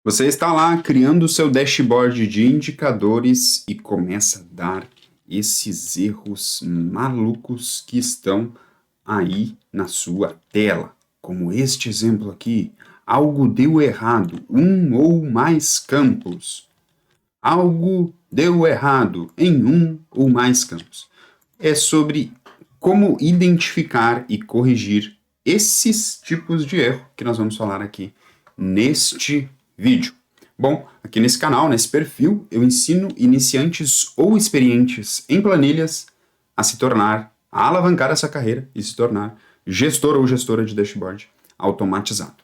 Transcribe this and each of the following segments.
Você está lá criando o seu dashboard de indicadores e começa a dar esses erros malucos que estão aí na sua tela. Como este exemplo aqui, algo deu errado, um ou mais campos. Algo deu errado em um ou mais campos. É sobre como identificar e corrigir esses tipos de erro que nós vamos falar aqui neste vídeo. Bom, aqui nesse canal, nesse perfil, eu ensino iniciantes ou experientes em planilhas a se tornar, a alavancar essa carreira e se tornar gestor ou gestora de dashboard automatizado.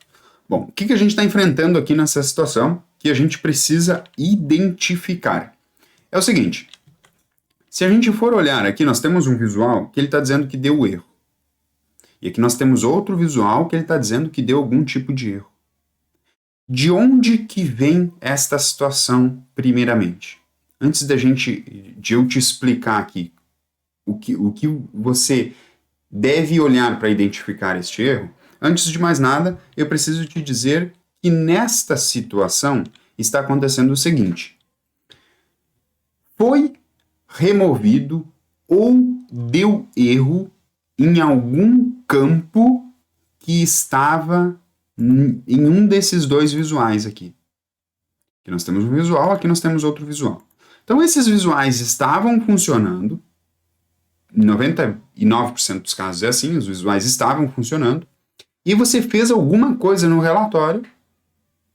Bom, o que a gente está enfrentando aqui nessa situação que a gente precisa identificar? É o seguinte, se a gente for olhar aqui, nós temos um visual que ele está dizendo que deu erro. E aqui nós temos outro visual que ele está dizendo que deu algum tipo de erro. De onde que vem esta situação, primeiramente? Antes de eu te explicar aqui o que você deve olhar para identificar este erro, antes de mais nada, eu preciso te dizer que nesta situação está acontecendo o seguinte. Foi removido ou deu erro em algum campo que estava em um desses dois visuais aqui. Aqui nós temos um visual, aqui nós temos outro visual. Então esses visuais estavam funcionando, em 99% dos casos é assim, os visuais estavam funcionando, e você fez alguma coisa no relatório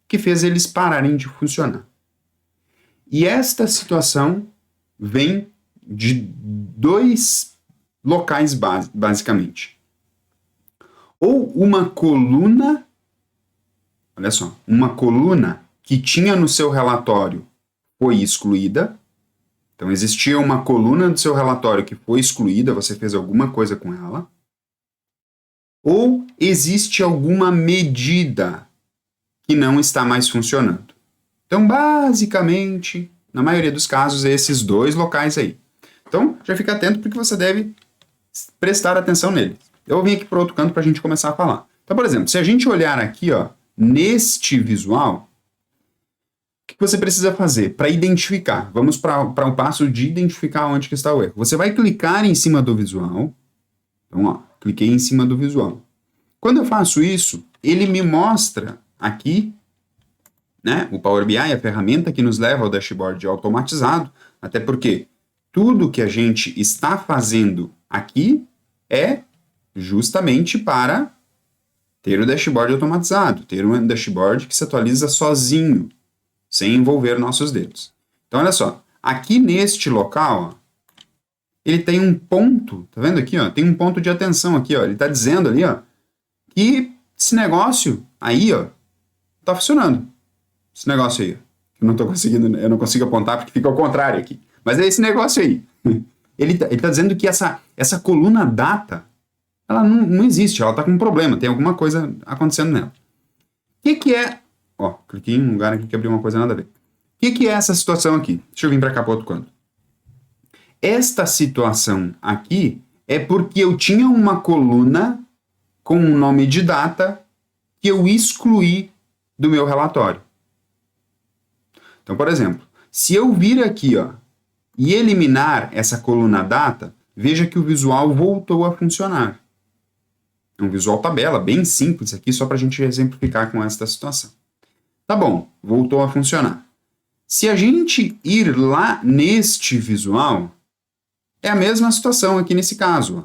que fez eles pararem de funcionar. E esta situação vem de dois locais basicamente. Ou uma coluna, olha só, uma coluna que tinha no seu relatório foi excluída. Então existia uma coluna do seu relatório que foi excluída, você fez alguma coisa com ela. Ou existe alguma medida que não está mais funcionando. Então, basicamente, na maioria dos casos, é esses dois locais aí. Então, já fica atento porque você deve prestar atenção neles. Eu vou vir aqui para outro canto para a gente começar a falar. Então, por exemplo, se a gente olhar aqui, ó, neste visual, o que você precisa fazer para identificar? Vamos para o passo de identificar onde que está o erro. Você vai clicar em cima do visual. Então, ó, cliquei em cima do visual. Quando eu faço isso, ele me mostra aqui, né, o Power BI, a ferramenta que nos leva ao dashboard automatizado, até porque tudo que a gente está fazendo aqui é justamente para ter o dashboard automatizado, ter um dashboard que se atualiza sozinho, sem envolver nossos dedos. Então, olha só, aqui neste local, ó, ele tem um ponto, tá vendo aqui, ó? Tem um ponto de atenção aqui, ó. Ele está dizendo ali, ó, que esse negócio aí, ó, tá funcionando. Esse negócio aí, eu não consigo apontar porque fica ao contrário aqui. Mas é esse negócio aí. Ele tá dizendo que essa coluna data, ela não existe, ela tá com um problema, tem alguma coisa acontecendo nela. O que é... Ó, cliquei em um lugar aqui que abriu uma coisa nada a ver. O que é essa situação aqui? Deixa eu vir para cá para outro canto. Esta situação aqui é porque eu tinha uma coluna com um nome de data que eu excluí do meu relatório. Então, por exemplo, se eu vir aqui, ó, e eliminar essa coluna data, veja que o visual voltou a funcionar. É um visual tabela, bem simples aqui, só para a gente exemplificar com esta situação. Tá bom, voltou a funcionar. Se a gente ir lá neste visual, é a mesma situação aqui nesse caso. Ó.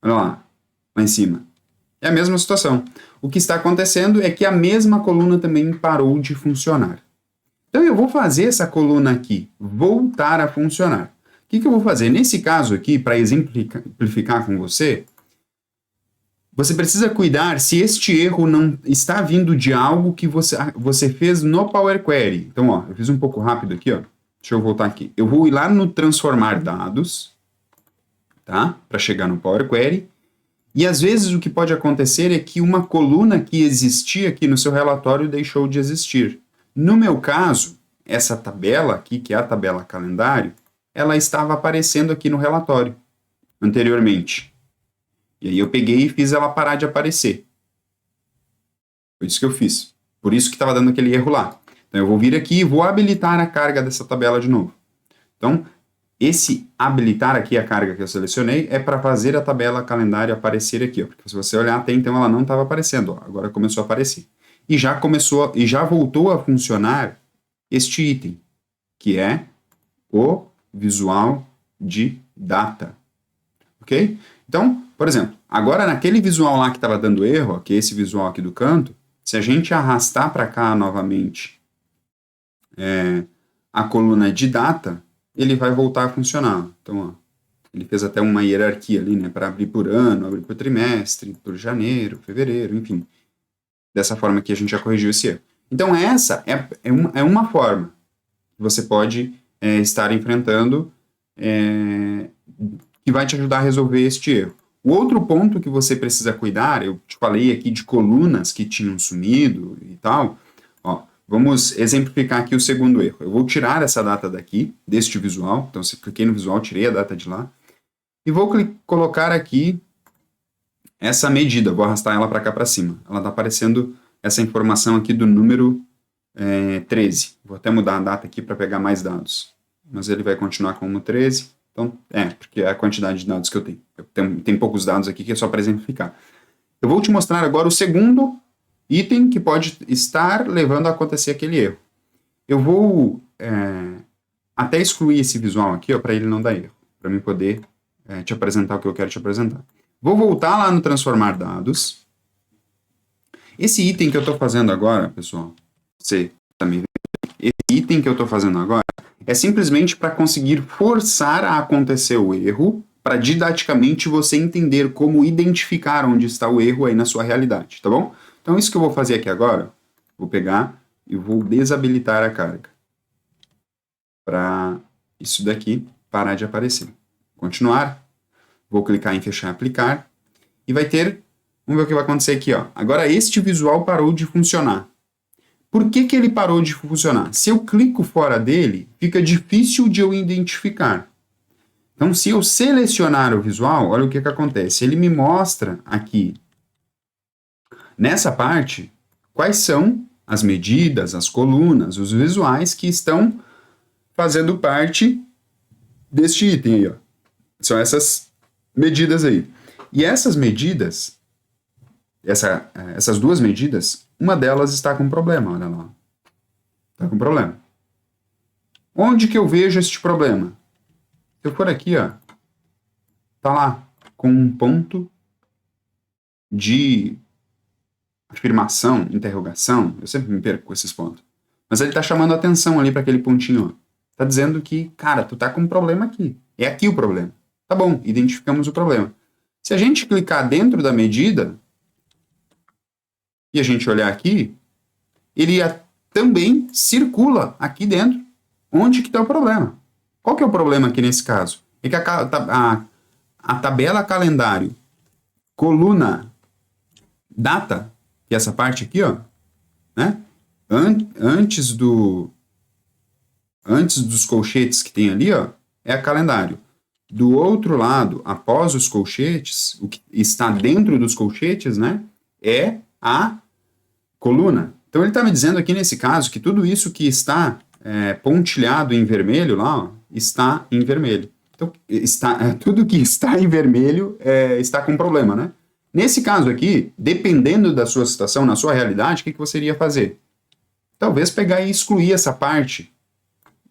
Olha lá em cima. É a mesma situação. O que está acontecendo é que a mesma coluna também parou de funcionar. Então eu vou fazer essa coluna aqui voltar a funcionar. O que eu vou fazer? Nesse caso aqui, para exemplificar com você, você precisa cuidar se este erro não está vindo de algo que você fez no Power Query. Então, ó, eu fiz um pouco rápido aqui, ó. Deixa eu voltar aqui. Eu vou ir lá no transformar dados, tá? Para chegar no Power Query. E às vezes o que pode acontecer é que uma coluna que existia aqui no seu relatório deixou de existir. No meu caso, essa tabela aqui, que é a tabela calendário, ela estava aparecendo aqui no relatório anteriormente. E aí eu peguei e fiz ela parar de aparecer. Foi isso que eu fiz. Por isso que estava dando aquele erro lá. Então eu vou vir aqui e vou habilitar a carga dessa tabela de novo. Então, esse habilitar aqui a carga que eu selecionei é para fazer a tabela calendário aparecer aqui, ó, porque se você olhar até então ela não estava aparecendo, ó, agora começou a aparecer. E já voltou a funcionar este item, que é o visual de data. Ok? Então, por exemplo, agora naquele visual lá que estava dando erro, ó, que é esse visual aqui do canto, se a gente arrastar para cá novamente a coluna de data, ele vai voltar a funcionar. Então, ó, ele fez até uma hierarquia ali, né, para abrir por ano, abrir por trimestre, por janeiro, fevereiro, enfim. Dessa forma aqui a gente já corrigiu esse erro. Então, essa é uma forma que você pode estar enfrentando que vai te ajudar a resolver este erro. O outro ponto que você precisa cuidar, eu te falei aqui de colunas que tinham sumido e tal, ó, vamos exemplificar aqui o segundo erro. Eu vou tirar essa data daqui, deste visual, então se cliquei no visual, tirei a data de lá, e vou colocar aqui essa medida, vou arrastar ela para cá para cima. Ela está aparecendo essa informação aqui do número 13. Vou até mudar a data aqui para pegar mais dados, mas ele vai continuar como 13. Então, porque é a quantidade de dados que eu tenho. Tem poucos dados aqui que é só para exemplificar. Eu vou te mostrar agora o segundo item que pode estar levando a acontecer aquele erro. Eu vou até excluir esse visual aqui, para ele não dar erro, para mim poder te apresentar o que eu quero te apresentar. Vou voltar lá no transformar dados. Esse item que eu estou fazendo agora, pessoal, você também vê, esse item que eu estou fazendo agora é simplesmente para conseguir forçar a acontecer o erro, para didaticamente você entender como identificar onde está o erro aí na sua realidade, tá bom? Então, isso que eu vou fazer aqui agora, vou pegar e vou desabilitar a carga, para isso daqui parar de aparecer. Continuar, vou clicar em fechar e aplicar, e vai ter, vamos ver o que vai acontecer aqui, ó. Agora, este visual parou de funcionar. Por que ele parou de funcionar? Se eu clico fora dele, fica difícil de eu identificar. Então, se eu selecionar o visual, olha o que acontece. Ele me mostra aqui, nessa parte, quais são as medidas, as colunas, os visuais que estão fazendo parte deste item aí, ó. São essas medidas aí. E essas medidas, essas duas medidas, uma delas está com problema, olha lá. Está com problema. Onde que eu vejo este problema? Se eu for aqui, ó, tá lá, com um ponto de afirmação, interrogação, eu sempre me perco com esses pontos. Mas ele tá chamando a atenção ali para aquele pontinho, ó. Tá dizendo que, cara, tu tá com um problema aqui. É aqui o problema. Tá bom, identificamos o problema. Se a gente clicar dentro da medida e a gente olhar aqui, ele também circula aqui dentro. Onde que está o problema? Qual que é o problema aqui nesse caso? É que a tabela calendário, coluna, data, que é essa parte aqui, ó, né? Antes dos colchetes que tem ali, ó, é a calendário. Do outro lado, após os colchetes, o que está dentro dos colchetes, né, é a coluna. Então ele está me dizendo aqui nesse caso que tudo isso que está pontilhado em vermelho lá, ó, está em vermelho. Então tudo que está em vermelho está com problema, né? Nesse caso aqui, dependendo da sua situação, na sua realidade, o que você iria fazer? Talvez pegar e excluir essa parte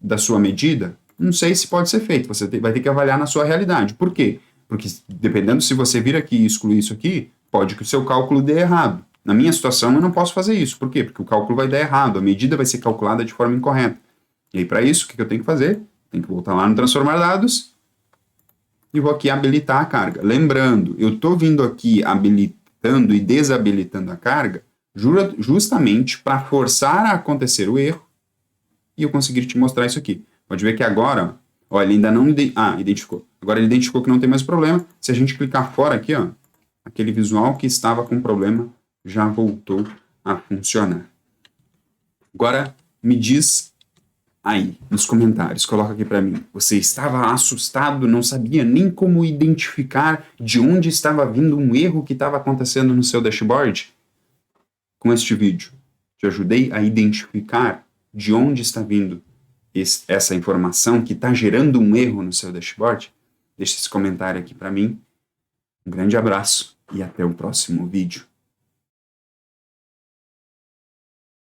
da sua medida. Não sei se pode ser feito, você vai ter que avaliar na sua realidade. Por quê? Porque dependendo se você vir aqui e excluir isso aqui, pode que o seu cálculo dê errado. Na minha situação, eu não posso fazer isso. Por quê? Porque o cálculo vai dar errado, a medida vai ser calculada de forma incorreta. E aí, para isso, o que eu tenho que fazer? Tenho que voltar lá no transformar dados e vou aqui habilitar a carga. Lembrando, eu estou vindo aqui habilitando e desabilitando a carga justamente para forçar a acontecer o erro e eu conseguir te mostrar isso aqui. Pode ver que agora, ó, ele ainda não identificou. Agora ele identificou que não tem mais problema. Se a gente clicar fora aqui, ó, aquele visual que estava com problema já voltou a funcionar. Agora me diz aí nos comentários, coloca aqui para mim. Você estava assustado, não sabia nem como identificar de onde estava vindo um erro que estava acontecendo no seu dashboard? Com este vídeo. te ajudei a identificar de onde está vindo essa informação que está gerando um erro no seu dashboard, deixa esse comentário aqui para mim. Um grande abraço e até o próximo vídeo.